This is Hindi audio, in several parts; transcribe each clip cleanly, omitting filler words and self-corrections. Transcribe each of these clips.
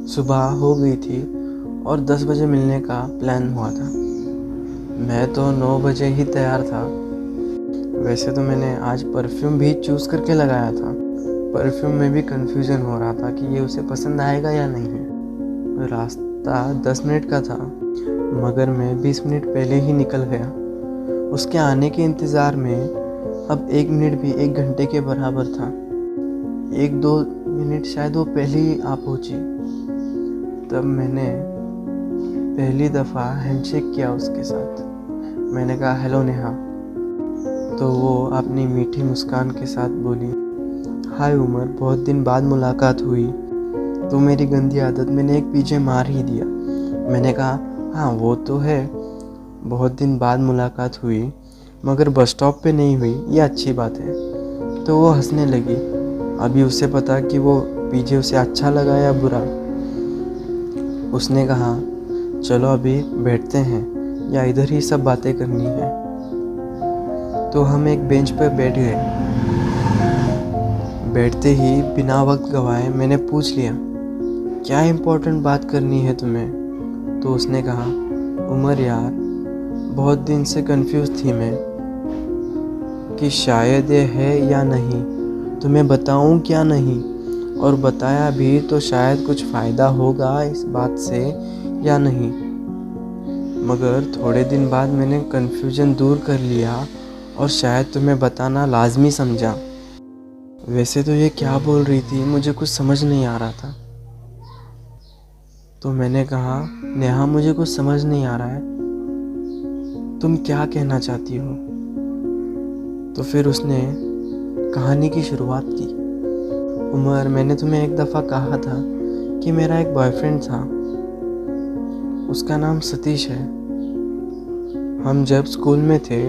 सुबह हो गई थी और 10 बजे मिलने का प्लान हुआ था। मैं तो 9 बजे ही तैयार था। वैसे तो मैंने आज परफ्यूम भी चूज़ करके लगाया था। परफ्यूम में भी कंफ्यूजन हो रहा था कि ये उसे पसंद आएगा या नहीं। रास्ता 10 मिनट का था, मगर मैं 20 मिनट पहले ही निकल गया। उसके आने के इंतज़ार में अब 1 मिनट भी 1 घंटे के बराबर था। 1-2 मिनट शायद वो पहले ही आ पहुँची। तब मैंने पहली दफ़ा हैंडशेक किया उसके साथ। मैंने कहा, हेलो नेहा। तो वो अपनी मीठी मुस्कान के साथ बोली, हाय उमर, बहुत दिन बाद मुलाकात हुई। तो मेरी गंदी आदत, मैंने एक पीछे मार ही दिया। मैंने कहा, हाँ वो तो है, बहुत दिन बाद मुलाकात हुई, मगर बस स्टॉप पे नहीं हुई, ये अच्छी बात है। तो वो हंसने लगी। अभी उसे पता कि वो पीछे उसे अच्छा लगा या बुरा। उसने कहा, चलो अभी बैठते हैं या इधर ही सब बातें करनी है। तो हम एक बेंच पर बैठ गए। बैठते ही बिना वक्त गवाए मैंने पूछ लिया, क्या इम्पोर्टेंट बात करनी है तुम्हें? तो उसने कहा, उमर यार, बहुत दिन से कंफ्यूज थी मैं कि शायद ये है या नहीं, तुम्हें बताऊं क्या नहीं, और बताया भी तो शायद कुछ फ़ायदा होगा इस बात से या नहीं। मगर थोड़े दिन बाद मैंने कन्फ्यूजन दूर कर लिया और शायद तुम्हें बताना लाजमी समझा। वैसे तो ये क्या बोल रही थी, मुझे कुछ समझ नहीं आ रहा था। तो मैंने कहा, नेहा, मुझे कुछ समझ नहीं आ रहा है, तुम क्या कहना चाहती हो? तो फिर उसने कहानी की शुरुआत की। उमर, मैंने तुम्हें एक दफ़ा कहा था कि मेरा एक बॉयफ्रेंड था, उसका नाम सतीश है। हम जब स्कूल में थे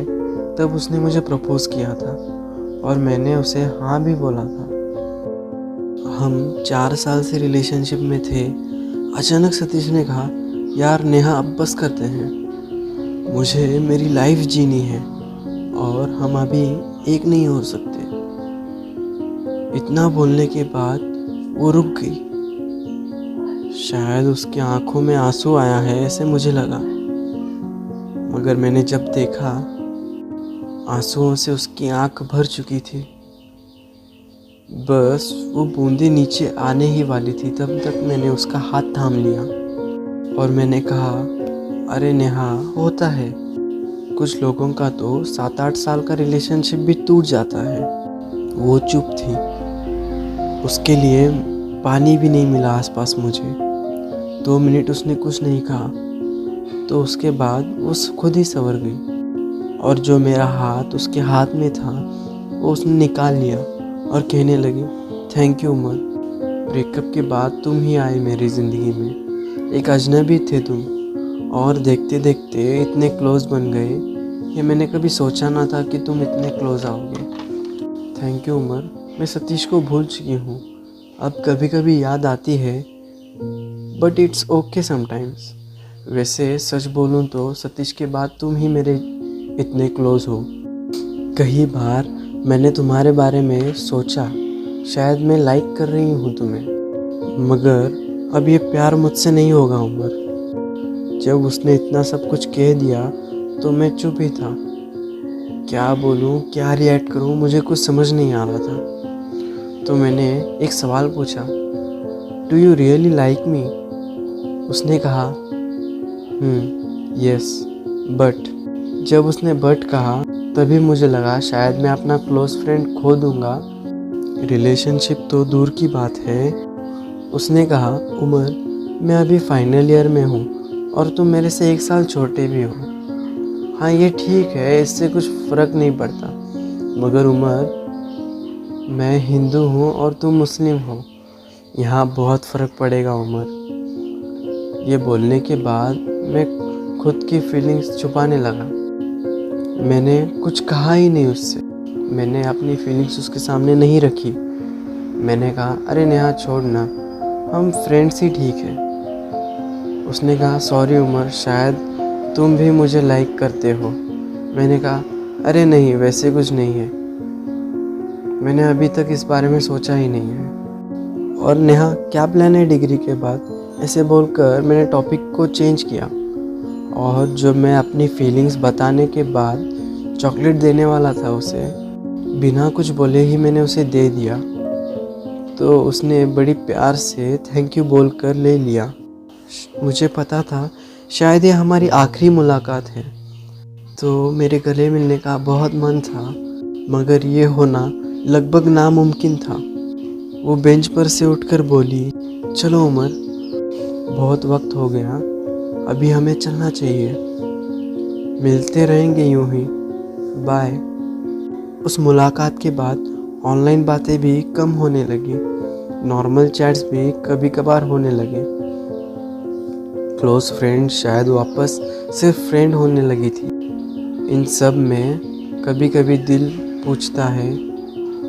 तब उसने मुझे प्रपोज़ किया था और मैंने उसे हाँ भी बोला था। हम 4 साल से रिलेशनशिप में थे। अचानक सतीश ने कहा, यार नेहा, अब बस करते हैं, मुझे मेरी लाइफ जीनी है और हम अभी एक नहीं हो सकते। इतना बोलने के बाद वो रुक गई। शायद उसकी आंखों में आंसू आया है, ऐसे मुझे लगा। मगर मैंने जब देखा, आंसुओं से उसकी आंख भर चुकी थी। बस वो बूंदें नीचे आने ही वाली थी, तब तक मैंने उसका हाथ थाम लिया और मैंने कहा, अरे नेहा, होता है, कुछ लोगों का तो 7-8 साल का रिलेशनशिप भी टूट जाता है। वो चुप थी। उसके लिए पानी भी नहीं मिला आसपास मुझे। 2 मिनट उसने कुछ नहीं कहा। तो उसके बाद वो खुद ही संवर गई और जो मेरा हाथ उसके हाथ में था वो उसने निकाल लिया और कहने लगी, थैंक यू उमर, ब्रेकअप के बाद तुम ही आए मेरी ज़िंदगी में। एक अजनबी थे तुम और देखते देखते इतने क्लोज बन गए, ये मैंने कभी सोचा ना था कि तुम इतने क्लोज आओगे। थैंक यू उमर, मैं सतीश को भूल चुकी हूँ। अब कभी कभी याद आती है, बट इट्स ओके समटाइम्स। वैसे सच बोलूँ तो सतीश के बाद तुम ही मेरे इतने क्लोज हो। कई बार मैंने तुम्हारे बारे में सोचा, शायद मैं लाइक कर रही हूँ तुम्हें, मगर अब ये प्यार मुझसे नहीं होगा उमर। जब उसने इतना सब कुछ कह दिया तो मैं चुप ही था। क्या बोलूँ, क्या रिएक्ट करूँ, मुझे कुछ समझ नहीं आ रहा था। तो मैंने एक सवाल पूछा, do you really like me? उसने कहा, यस, बट। जब उसने बट कहा तभी मुझे लगा शायद मैं अपना क्लोज फ्रेंड खो दूंगा। रिलेशनशिप तो दूर की बात है। उसने कहा, उमर, मैं अभी फाइनल ईयर में हूँ और तुम मेरे से 1 साल छोटे भी हो। हाँ ये ठीक है, इससे कुछ फ़र्क नहीं पड़ता, मगर उमर, मैं हिंदू हूँ और तुम मुस्लिम हो, यहाँ बहुत फ़र्क पड़ेगा उमर। ये बोलने के बाद मैं खुद की फीलिंग्स छुपाने लगा। मैंने कुछ कहा ही नहीं उससे। मैंने अपनी फीलिंग्स उसके सामने नहीं रखी। मैंने कहा, अरे नेहा, छोड़ ना, हम फ्रेंड्स ही ठीक है। उसने कहा, सॉरी उमर, शायद तुम भी मुझे लाइक करते हो। मैंने कहा, अरे नहीं, वैसे कुछ नहीं है, मैंने अभी तक इस बारे में सोचा ही नहीं है। और नेहा, क्या प्लान है डिग्री के बाद? ऐसे बोलकर मैंने टॉपिक को चेंज किया और जब मैं अपनी फीलिंग्स बताने के बाद चॉकलेट देने वाला था उसे, बिना कुछ बोले ही मैंने उसे दे दिया। तो उसने बड़ी प्यार से थैंक यू बोलकर ले लिया। मुझे पता था शायद ये हमारी आखिरी मुलाकात है, तो मेरे गले मिलने का बहुत मन था, मगर ये होना लगभग नामुमकिन था। वो बेंच पर से उठकर बोली, चलो उमर, बहुत वक्त हो गया, अभी हमें चलना चाहिए, मिलते रहेंगे यूं ही, बाय। उस मुलाकात के बाद ऑनलाइन बातें भी कम होने लगी, नॉर्मल चैट्स भी कभी कभार होने लगे। क्लोज फ्रेंड शायद वापस सिर्फ फ्रेंड होने लगी थी। इन सब में कभी कभी दिल पूछता है,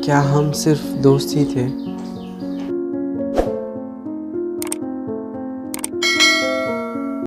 क्या हम सिर्फ दोस्त ही थे?